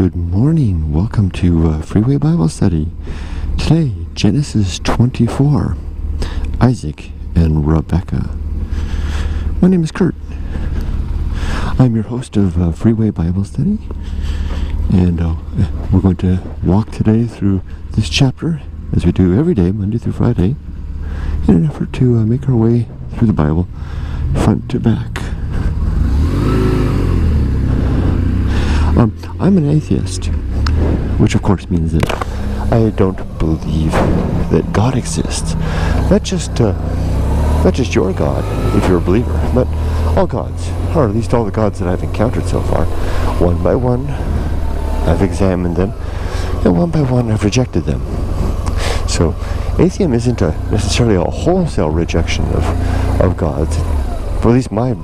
Good morning. Welcome to Freeway Bible Study. Today, Genesis 24, Isaac and Rebekah. My name is Kurt. I'm your host of Freeway Bible Study, and we're going to walk today through this chapter, as we do every day, Monday through Friday, in an effort to make our way through the Bible front to back. I'm an atheist, which of course means that I don't believe that God exists. Not just your God, if you're a believer, but all gods, or at least all the gods that I've encountered so far. One by one, I've examined them, and one by one, I've rejected them. So, atheism isn't necessarily a wholesale rejection of gods. Or at least my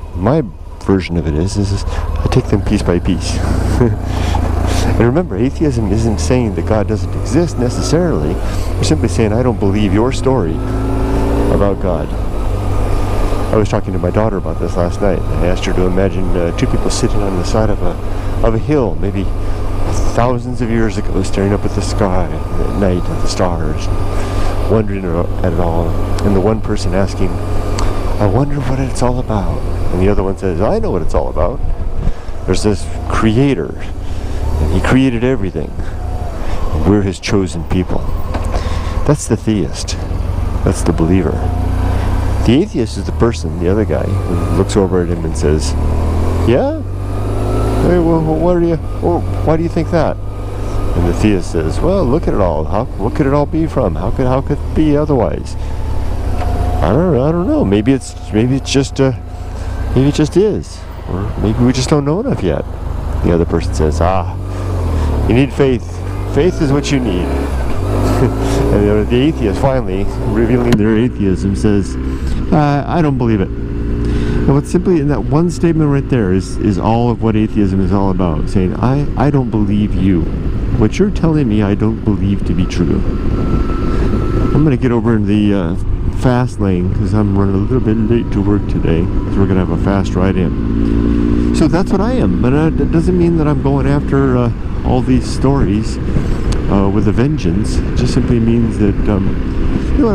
version of it is I take them piece by piece. And remember, atheism isn't saying that God doesn't exist necessarily. We're simply saying, I don't believe your story about God. I was talking to my daughter about this last night. I asked her to imagine two people sitting on the side of a hill, maybe thousands of years ago, staring up at the sky at night at the stars, wondering at it all. And the one person asking, I wonder what it's all about. And the other one says, I know what it's all about. There's this creator, and he created everything, and we're his chosen people. That's the theist. That's the believer. The atheist is the person, the other guy, who looks over at him and says, yeah? Hey, well, why do you think that? And the theist says, well, look at it all. What could it all be from? How could it be otherwise? I don't know. Maybe it just is. Or maybe we just don't know enough yet. The other person says, you need faith. Faith is what you need. And the atheist, finally, revealing their atheism, says, I don't believe it. And what's simply in that one statement right there is all of what atheism is all about. Saying, I don't believe you. What you're telling me, I don't believe to be true. I'm going to get over in the fast lane because I'm running a little bit late to work today, because we're going to have a fast ride in. So that's what I am, but it doesn't mean that I'm going after all these stories with a vengeance. It just simply means that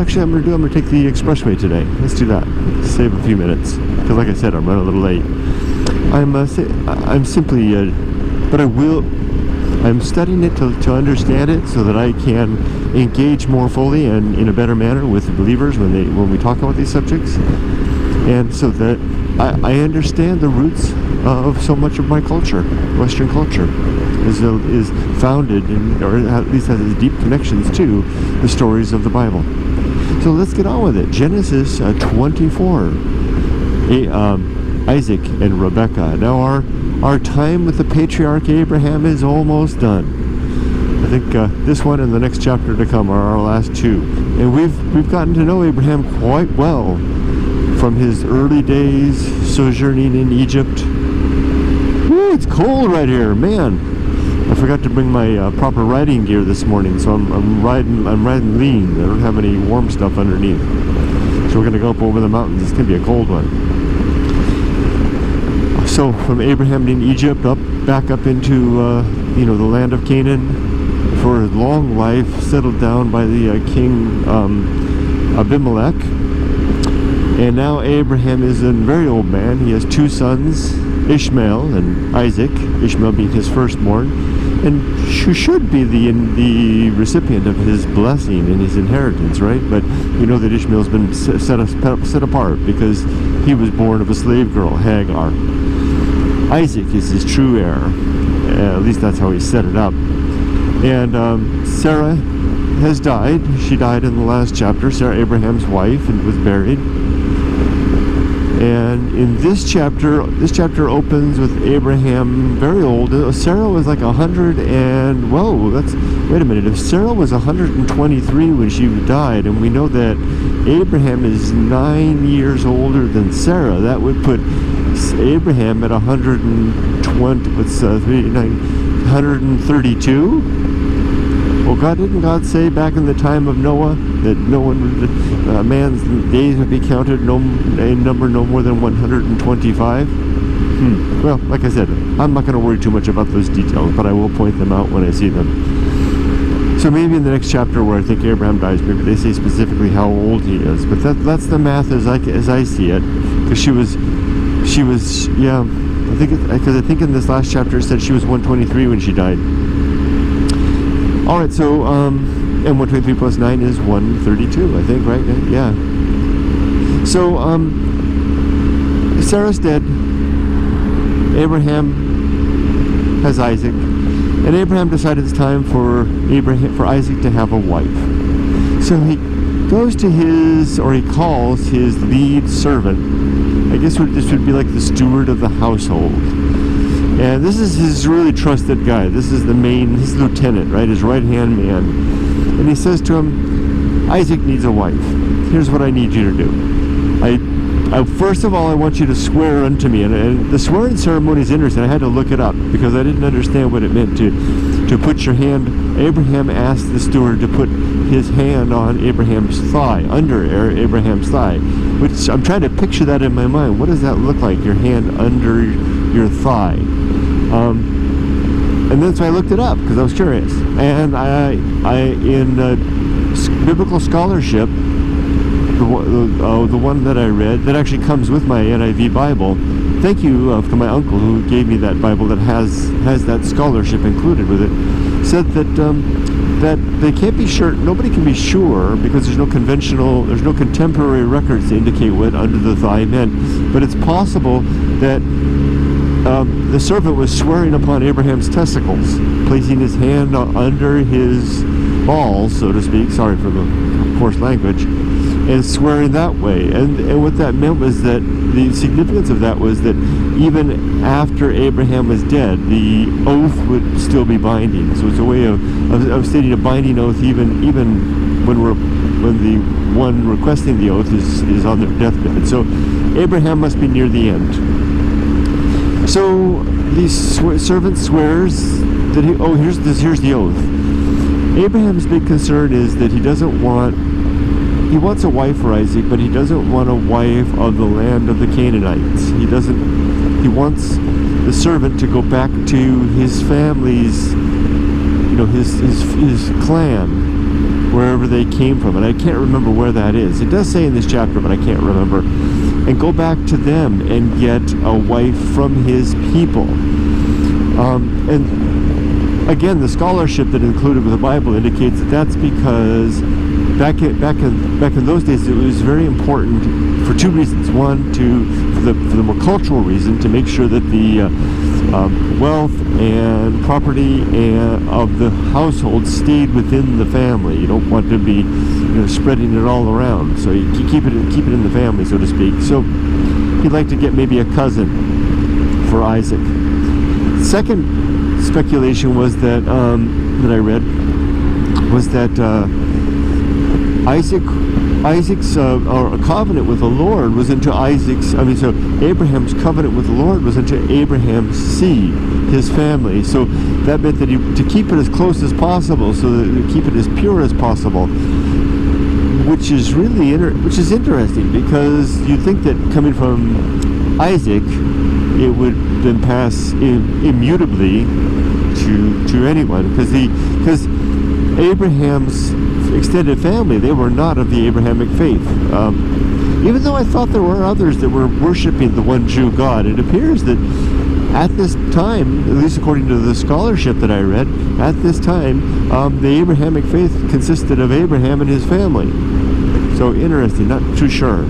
actually I'm going to take the expressway today. Let's do that. Save a few minutes, because like I said, I'm running a little late. I'm studying it to understand it so that I can engage more fully and in a better manner with the believers when we talk about these subjects, and so that I understand the roots of so much of my culture. Western culture is founded in, or at least has deep connections to, the stories of the Bible. So let's get on with it. Genesis 24. Isaac and Rebekah. Now our time with the patriarch Abraham is almost done. I think this one and the next chapter to come are our last two. And we've gotten to know Abraham quite well from his early days sojourning in Egypt. Woo, it's cold right here, man. I forgot to bring my proper riding gear this morning, so I'm riding lean. I don't have any warm stuff underneath. So we're gonna go up over the mountains. It's gonna be a cold one. So from Abraham in Egypt back up into the land of Canaan for a long life, settled down by the king Abimelech. And now Abraham is a very old man. He has two sons, Ishmael and Isaac, Ishmael being his firstborn, and who should be the recipient of his blessing and his inheritance, right? But you know that Ishmael's been set apart because he was born of a slave girl, Hagar. Isaac is his true heir. At least that's how he set it up. And Sarah has died. She died in the last chapter, Sarah, Abraham's wife, and was buried. And in this chapter opens with Abraham very old. Sarah was like 100 and, wait a minute. If Sarah was 123 when she died, and we know that Abraham is 9 years older than Sarah, that would put Abraham at 132? Well, didn't God say back in the time of Noah that man's days would be counted in number no more than 125? Well, like I said, I'm not going to worry too much about those details, but I will point them out when I see them. So maybe in the next chapter where I think Abraham dies, maybe they say specifically how old he is. But that's the math as I see it, because she was, yeah. I think in this last chapter it said she was 123 when she died. All right, so and 123 plus 9 is 132, I think, right? Yeah. So Sarah's dead. Abraham has Isaac, and Abraham decided it's time for Isaac to have a wife. So he goes to he calls his lead servant. I guess this would be like the steward of the household. And this is his really trusted guy. This is his lieutenant, right? His right-hand man. And he says to him, Isaac needs a wife. Here's what I need you to do. First of all, I want you to swear unto me. And the swearing ceremony is interesting. I had to look it up because I didn't understand what it meant to put your hand. Abraham asked the steward to put his hand on Abraham's thigh, under Abraham's thigh, which I'm trying to picture that in my mind. What does that look like, your hand under your thigh? And then so I looked it up because I was curious. And in biblical scholarship, the one that I read, that actually comes with my NIV Bible, thank you to my uncle who gave me that Bible that has that scholarship included with it, said that they can't be sure, nobody can be sure because there's no contemporary records to indicate what under the thigh meant, but it's possible that the servant was swearing upon Abraham's testicles, placing his hand under his balls, so to speak, sorry for the coarse language, and swearing that way. And what that meant was that the significance of that was that even after Abraham was dead, the oath would still be binding. So it's a way of stating a binding oath even when the one requesting the oath is on their deathbed. So Abraham must be near the end. So the servant swears that here's the oath. Abraham's big concern is that he wants a wife for Isaac, but he doesn't want a wife of the land of the Canaanites. He wants the servant to go back to his family's, his clan, wherever they came from. And I can't remember where that is. It does say in this chapter, but I can't remember. And go back to them and get a wife from his people. And again, the scholarship that included with the Bible indicates that that's because back in those days it was very important for two reasons. One, for the more cultural reason, to make sure that the wealth and property of the household stayed within the family. You don't want to be spreading it all around, so you keep it in the family, so to speak. So he'd like to get maybe a cousin for Isaac. Second speculation was that that I read was that Isaac's covenant with the Lord was into Abraham's covenant with the Lord was into Abraham's seed, his family. So that meant that to keep it as close as possible, so that to keep it as pure as possible, which is interesting, because you'd think that coming from Isaac, it would then pass immutably to anyone, because Abraham's extended family, they were not of the Abrahamic faith. Even though I thought there were others that were worshiping the one true God, it appears that at this time, at least according to the scholarship that I read, at this time, the Abrahamic faith consisted of Abraham and his family. So interesting, not too sure.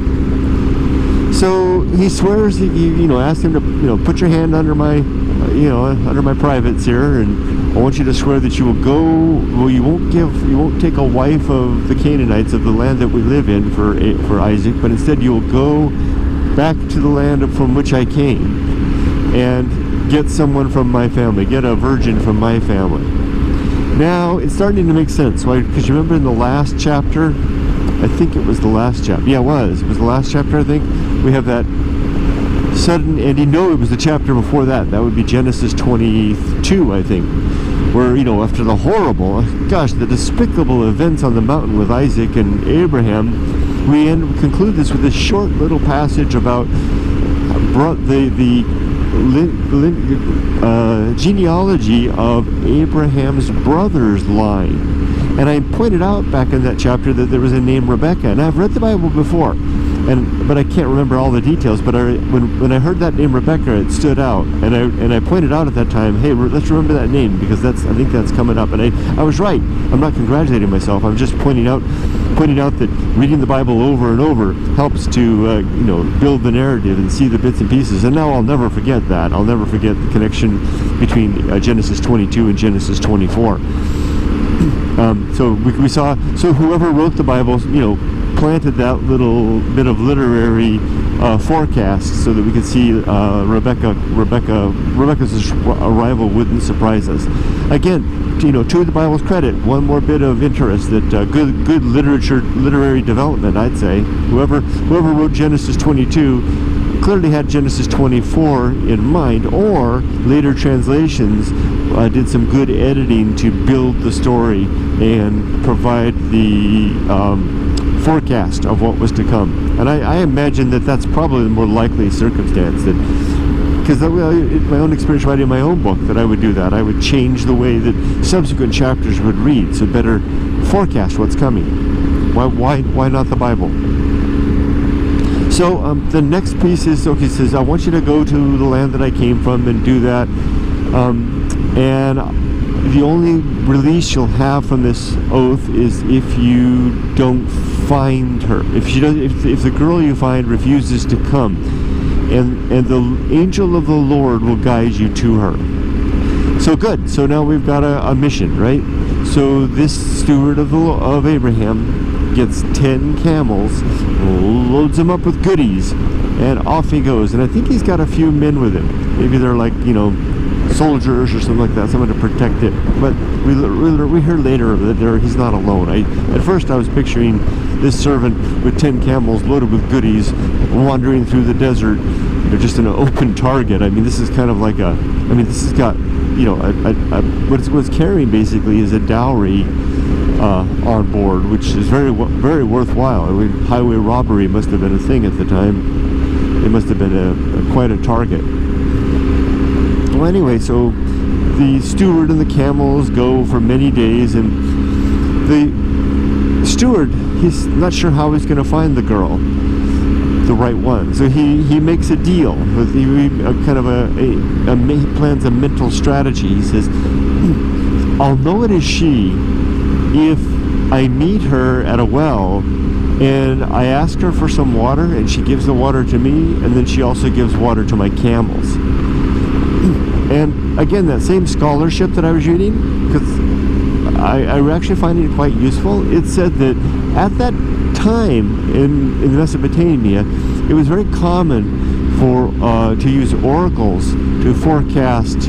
So he swears, he asked him to, put your hand under my, under my privates here, and I want you to swear that you will go, you won't take a wife of the Canaanites of the land that we live in for Isaac, but instead you will go back to the land from which I came and get someone from my family, get a virgin from my family. Now, it's starting to make sense. Why? Because you remember in the last chapter, I think it was the last chapter. Yeah, it was the last chapter, I think. We have that sudden, and it was the chapter before that. That would be Genesis 22, I think. Where, after the the despicable events on the mountain with Isaac and Abraham, we conclude this with this short little passage about the genealogy of Abraham's brother's line. And I pointed out back in that chapter that there was a name Rebekah, and I've read the Bible before, but I can't remember all the details. But when I heard that name Rebekah, it stood out, and I pointed out at that time, hey, let's remember that name, because I think that's coming up. And I was right. I'm not congratulating myself. I'm just pointing out that reading the Bible over and over helps to build the narrative and see the bits and pieces. And now I'll never forget that. I'll never forget the connection between Genesis 22 and Genesis 24. So we saw. So whoever wrote the Bible, planted that little bit of literary forecast so that we could see Rebekah's arrival wouldn't surprise us. Again, to the Bible's credit, one more bit of interest that good literary development, I'd say. Whoever wrote Genesis 22 clearly had Genesis 24 in mind, or later translations did some good editing to build the story and provide the forecast of what was to come. And I imagine that that's probably the more likely circumstance, that because my own experience writing my own book, that I would do that. I would change the way that subsequent chapters would read, so better forecast what's coming. Why not the Bible? So the next piece is, it says, I want you to go to the land that I came from and do that. And the only release you'll have from this oath is if you don't find her. If the girl you find refuses to come, and the angel of the Lord will guide you to her. So good. So now we've got a mission, right? So this steward of Abraham gets 10 camels, loads them up with goodies, and off he goes. And I think he's got a few men with him. Maybe they're like, soldiers or something like that, someone to protect it. But we heard later that he's not alone. At first I was picturing this servant with 10 camels loaded with goodies wandering through the desert, just in an open target. I mean, this is kind of like this has got, what's carrying basically is a dowry on board, which is very, very worthwhile. I mean, highway robbery must have been a thing at the time. It must have been quite a target. Well, anyway, so the steward and the camels go for many days, and the steward, he's not sure how he's going to find the girl, the right one. So he makes a deal with he plans a mental strategy. He says, I'll know it is she if I meet her at a well and I ask her for some water, and she gives the water to me, and then she also gives water to my camels. And again, that same scholarship that I was reading, because I actually find it quite useful. It said that at that time in Mesopotamia, it was very common to use oracles to forecast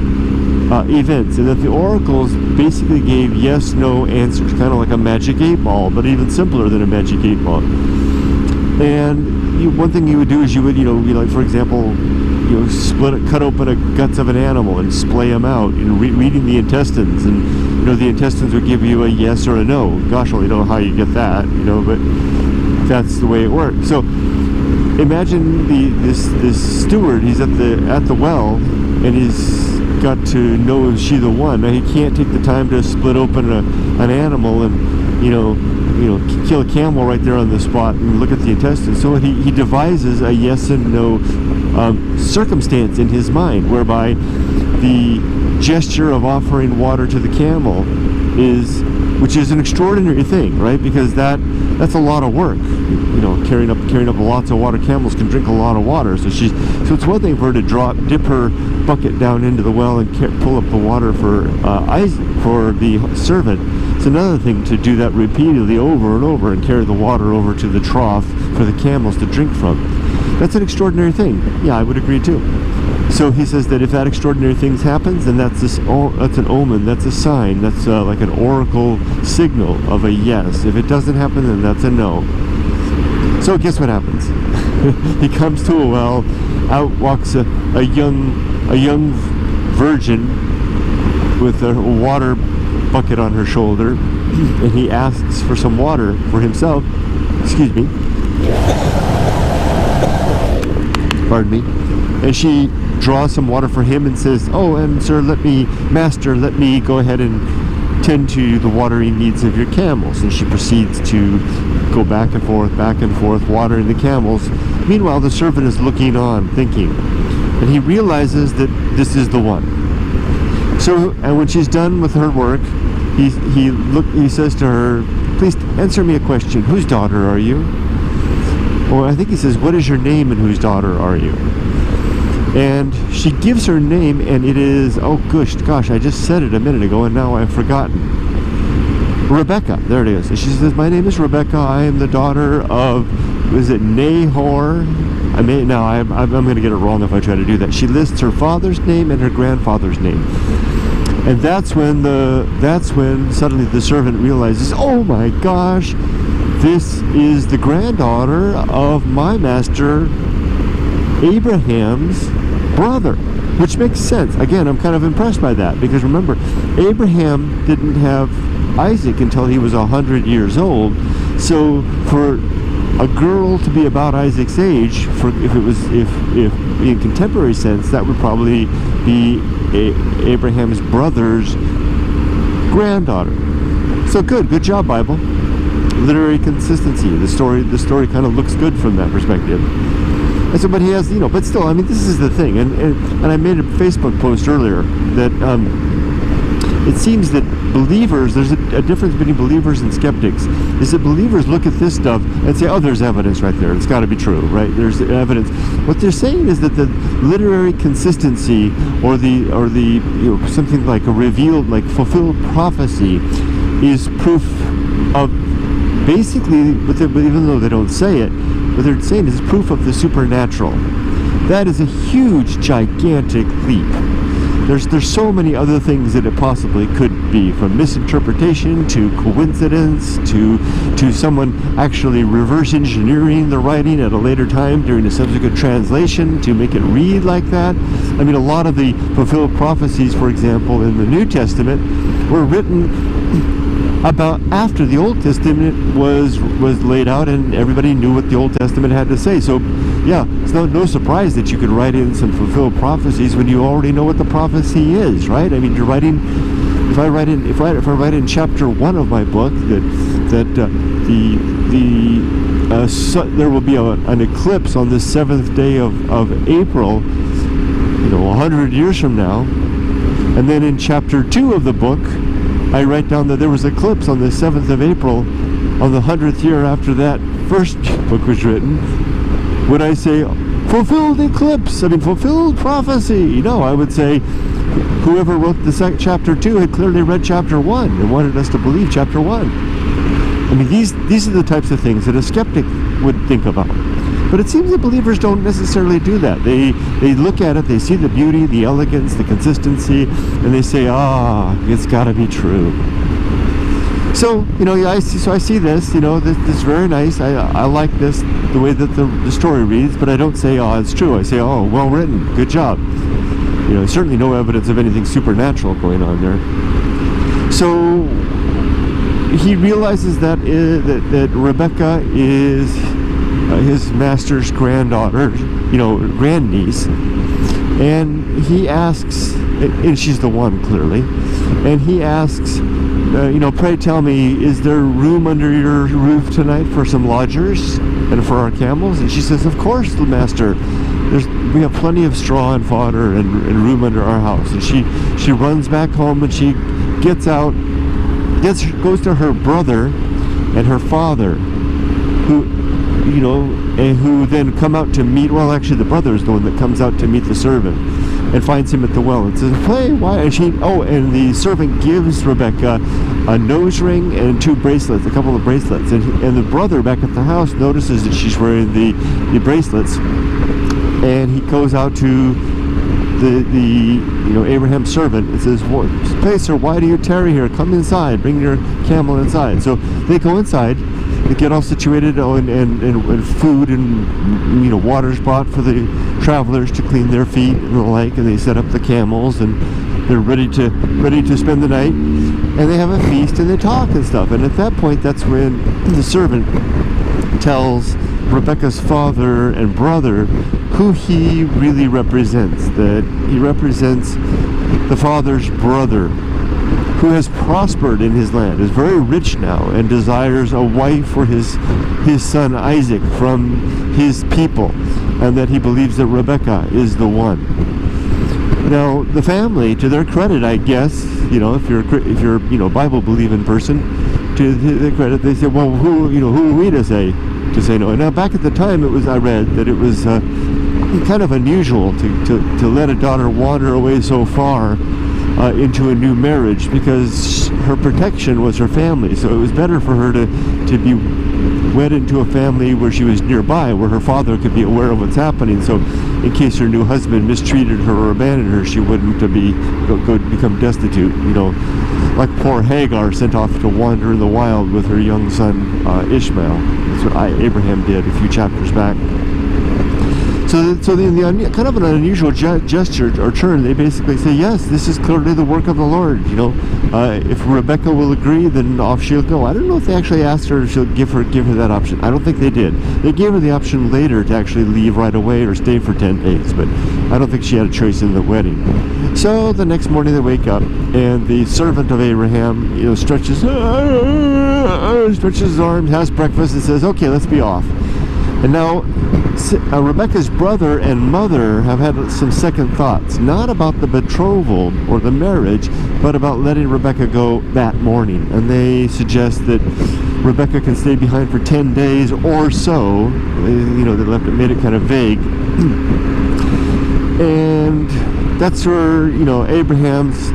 events, and that the oracles basically gave yes/no answers, kind of like a magic 8-ball, but even simpler than a magic 8-ball. And one thing you would do is you would, like for example, cut open the guts of an animal and splay them out, reading the intestines, and the intestines would give you a yes or a no. Gosh, I don't know how you get that, but that's the way it works. So imagine this steward. He's at the well, and he's got to know is she the one. Now he can't take the time to split open an animal and kill a camel right there on the spot and look at the intestines. So he devises a yes and no circumstance in his mind, whereby the gesture of offering water to the camel which is an extraordinary thing, right? Because that's a lot of work. Carrying up lots of water. Camels can drink a lot of water. So it's one thing for her to dip her bucket down into the well and pull up the water for the servant. It's another thing to do that repeatedly over and over and carry the water over to the trough for the camels to drink from. That's an extraordinary thing. Yeah, I would agree too. So he says that if that extraordinary thing happens, then that's an omen, that's a sign, that's like an oracle signal of a yes. If it doesn't happen, then that's a no. So guess what happens? He comes to a well. Out walks a young virgin with a water bucket on her shoulder, and he asks for some water for himself. Excuse me. Pardon me. And she draws some water for him and says, "Oh, and sir, master, let me go ahead and tend to the watering needs of your camels." And she proceeds to go back and forth, watering the camels. Meanwhile, the servant is looking on, thinking, and he realizes that this is the one. So, and when she's done with her work, he says to her, "Please answer me a question. Whose daughter are you?" Or I think he says, "What is your name and whose daughter are you?" And she gives her name, and it is, oh gosh, I just said it a minute ago, and now I've forgotten. Rebekah, there it is. And she says, "My name is Rebekah. I am the daughter of, is it Nahor?" I'm going to get it wrong if I try to do that. She lists her father's name and her grandfather's name. And that's when suddenly the servant realizes, oh my gosh, this is the granddaughter of my master Abraham's brother, which makes sense. Again, I'm kind of impressed by that, because remember, Abraham didn't have Isaac until he was 100 years old. So for a girl to be about Isaac's age, if in contemporary sense, that would probably be Abraham's brother's granddaughter. So good job, Bible. Literary consistency. The story kind of looks good from that perspective. And so, but he has, but still, I mean, this is the thing, and I made a Facebook post earlier that it seems that believers, there's a difference between believers and skeptics, is that believers look at this stuff and say, oh, there's evidence right there, it's got to be true, right? There's evidence. What they're saying is that the literary consistency or the something like a revealed, like fulfilled prophecy is proof of, basically, even though they don't say it, what they're saying is proof of the supernatural. That is a huge, gigantic leap. There's so many other things that it possibly could be, from misinterpretation to coincidence to someone actually reverse engineering the writing at a later time during a subsequent translation to make it read like that. I mean, a lot of the fulfilled prophecies, for example, in the New Testament were written about after the Old Testament was laid out and everybody knew what the Old Testament had to say. So yeah, it's no surprise that you could write in some fulfilled prophecies when you already know what the prophecy is, right? I mean, you're writing, if I write in chapter 1 of my book that there will be an eclipse on the 7th day of April, 100 years from now, and then in chapter 2 of the book I write down that there was an eclipse on the 7th of April on the 100th year after that first book was written, would I say fulfilled eclipse? I mean, fulfilled prophecy? No, I would say whoever wrote the chapter 2 had clearly read chapter 1 and wanted us to believe chapter 1. I mean, these are the types of things that a skeptic would think about. But it seems that believers don't necessarily do that. They look at it, they see the beauty, the elegance, the consistency, and they say, it's got to be true. So, I see this, this is very nice. I like this, the way that the story reads, but I don't say, it's true. I say, well written, good job. Certainly no evidence of anything supernatural going on there. So he realizes that Rebekah is his master's granddaughter, grandniece, and he asks, and she's the one clearly, and he asks, pray tell me, is there room under your roof tonight for some lodgers and for our camels? And she says, of course, the master. We have plenty of straw and fodder and room under our house. And she runs back home and she gets out, goes to her brother and her father, who then come out to meet, well, actually the brother is the one that comes out to meet the servant and finds him at the well and says, hey, why? And the servant gives Rebekah a nose ring and a couple of bracelets. And the brother back at the house notices that she's wearing the bracelets, and he goes out to the Abraham's servant and says, hey, sir, why do you tarry here? Come inside, bring your camel inside. So they go inside. They get all situated, and food and water's brought for the travelers to clean their feet and the like, and they set up the camels and they're ready to spend the night, and they have a feast and they talk and stuff. And at that point, that's when the servant tells Rebekah's father and brother, who he really represents. That he represents the father's brother, who has prospered in his land, is very rich now, and desires a wife for his son Isaac from his people, and that he believes that Rebekah is the one. Now, the family, to their credit, I guess, if you're Bible believing person, to their credit, they say, well, who are we to say no? Now, back at the time, I read that it was kind of unusual to let a daughter wander away so far into a new marriage, because her protection was her family. So it was better for her to be wed into a family where she was nearby, where her father could be aware of what's happening. So in case her new husband mistreated her or abandoned her, she wouldn't become destitute. Like poor Hagar, sent off to wander in the wild with her young son Ishmael. That's what Abraham did a few chapters back. So the kind of an unusual gesture or turn, they basically say, yes, this is clearly the work of the Lord. If Rebekah will agree, then off she'll go. I don't know if they actually asked her if she'll give her that option. I don't think they did. They gave her the option later to actually leave right away or stay for 10 days, but I don't think she had a choice in the wedding. So the next morning they wake up, and the servant of Abraham, stretches his arms, has breakfast, and says, okay, let's be off. And now Rebekah's brother and mother have had some second thoughts, not about the betrothal or the marriage, but about letting Rebekah go that morning. And they suggest that Rebekah can stay behind for 10 days or so. They made it kind of vague. And that's where, Abraham's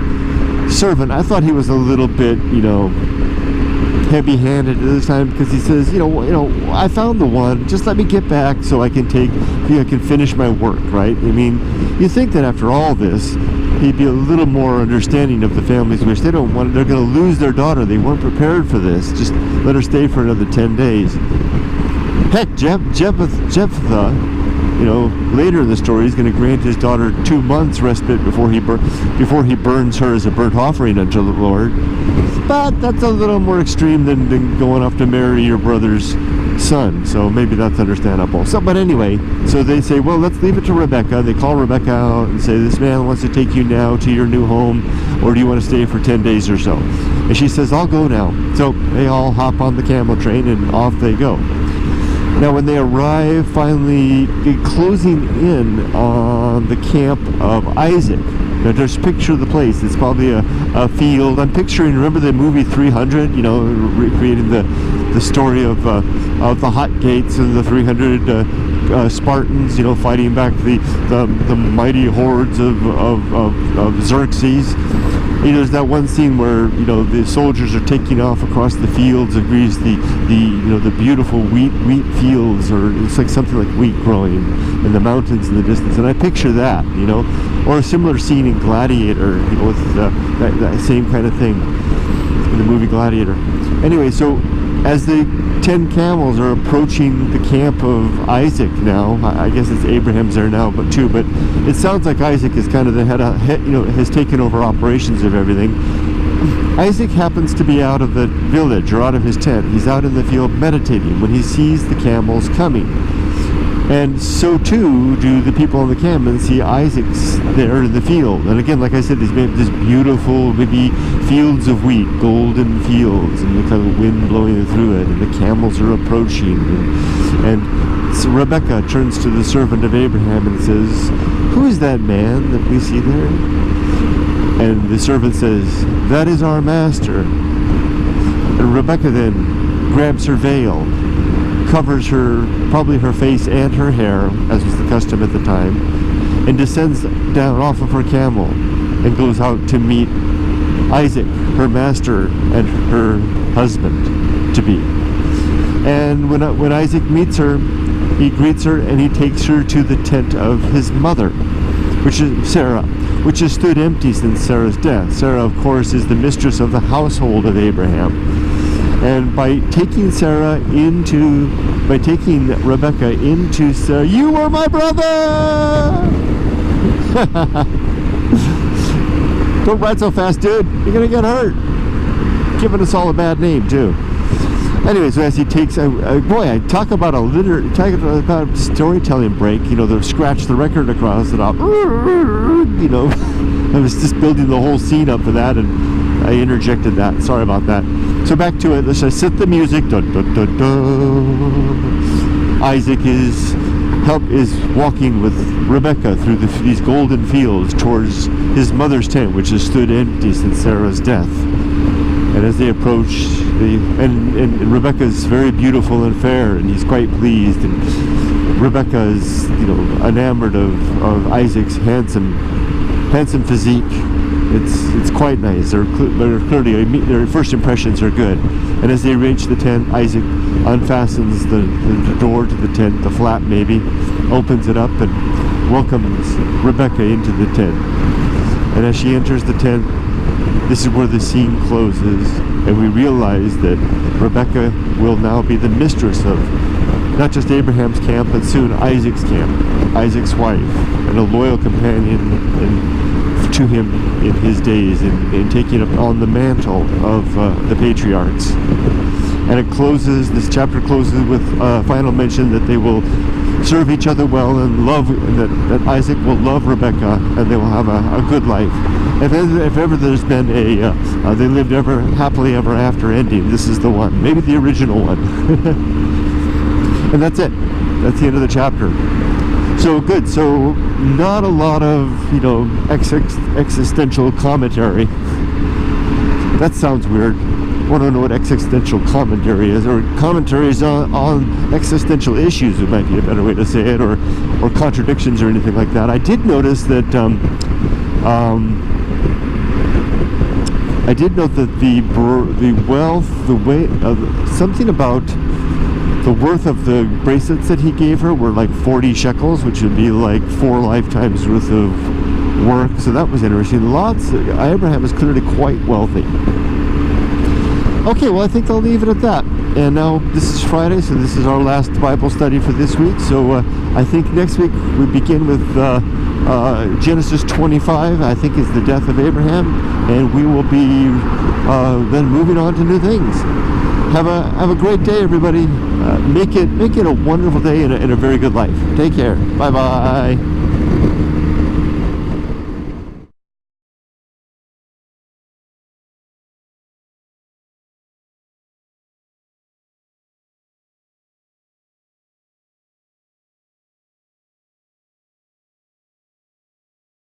servant, I thought he was a little bit, heavy-handed at this time, because he says, I found the one, just let me get back so I can finish my work, right? I mean, you think that after all this, he'd be a little more understanding of the family's wish. They're going to lose their daughter. They weren't prepared for this. Just let her stay for another 10 days. Heck, Jephthah, later in the story, he's going to grant his daughter 2 months respite before he burns her as a burnt offering unto the Lord. But that's a little more extreme than going off to marry your brother's son. So maybe that's understandable. But anyway, so they say, well, let's leave it to Rebekah. They call Rebekah out and say, this man wants to take you now to your new home, or do you want to stay for 10 days or so? And she says, I'll go now. So they all hop on the camel train and off they go. Now, when they arrive, finally closing in on the camp of Isaac. Now, just picture the place. It's probably a field. I'm picturing, remember the movie 300? Recreating the story of the hot gates and the 300 Spartans, fighting back the mighty hordes of Xerxes. There's that one scene where the soldiers are taking off across the fields of Greece, the beautiful wheat fields, or it's like something like wheat growing in the mountains in the distance. And I picture that, or a similar scene in Gladiator, with that same kind of thing in the movie Gladiator. Anyway, so as the 10 camels are approaching the camp of Isaac now, I guess it's Abraham's there now, but it sounds like Isaac is kind of the head, has taken over operations of everything. Isaac happens to be out of the village, or out of his tent. He's out in the field meditating when he sees the camels coming. And so too do the people on the camel see Isaac's there in the field. And again, like I said, this beautiful, maybe fields of wheat, golden fields, and the kind of wind blowing through it, and the camels are approaching. And so Rebekah turns to the servant of Abraham and says, who is that man that we see there? And the servant says, that is our master. And Rebekah then grabs her veil, covers probably her face and her hair, as was the custom at the time, and descends down off of her camel and goes out to meet Isaac, her master and her husband to be. And when Isaac meets her, he greets her and he takes her to the tent of his mother, which is Sarah, which has stood empty since Sarah's death. Sarah, of course, is the mistress of the household of Abraham. And by taking Rebekah into Sarah, you are my brother! Don't ride so fast, dude. You're gonna get hurt. Giving us all a bad name, too. Anyway, so as he takes, boy, I talk about a storytelling break. You know, the scratch the record across it up. You know, I was just building the whole scene up for that, and I interjected that. Sorry about that. So back to it. Let's just set the music. Dun, dun, dun, dun. Isaac is walking with Rebekah through these golden fields towards his mother's tent, which has stood empty since Sarah's death. And as they approach, and Rebekah is very beautiful and fair, and he's quite pleased. And Rebekah is, you know, enamored of Isaac's handsome physique. It's quite nice. They're clearly, their first impressions are good. And as they reach the tent, Isaac unfastens the door to the tent, the flap maybe, opens it up, and welcomes Rebekah into the tent. And as she enters the tent, this is where the scene closes, and we realize that Rebekah will now be the mistress of not just Abraham's camp, but soon Isaac's camp, Isaac's wife, and a loyal companion to him in his days, in taking up on the mantle of the patriarchs. And it closes, this chapter closes with a final mention that they will serve each other well and love, that Isaac will love Rebekah, and they will have a good life. If ever there's been they lived ever happily ever after ending, this is the one, maybe the original one. And that's it. That's the end of the chapter. So good. So not a lot of, you know, existential commentary. That sounds weird. I want to know what existential commentary is, or commentaries on existential issues, it might be a better way to say it, or contradictions or anything like that. I did notice that the wealth, the weight of something about the worth of the bracelets that he gave her were like 40 shekels, which would be like 4 lifetimes worth of work. So that was interesting. Abraham is clearly quite wealthy. Okay, well, I think I'll leave it at that. And now this is Friday, so this is our last Bible study for this week. So I think next week we begin with Genesis 25, I think is the death of Abraham, and we will be then moving on to new things. Have a great day, everybody. Make it a wonderful day and a very good life. Take care. Bye-bye.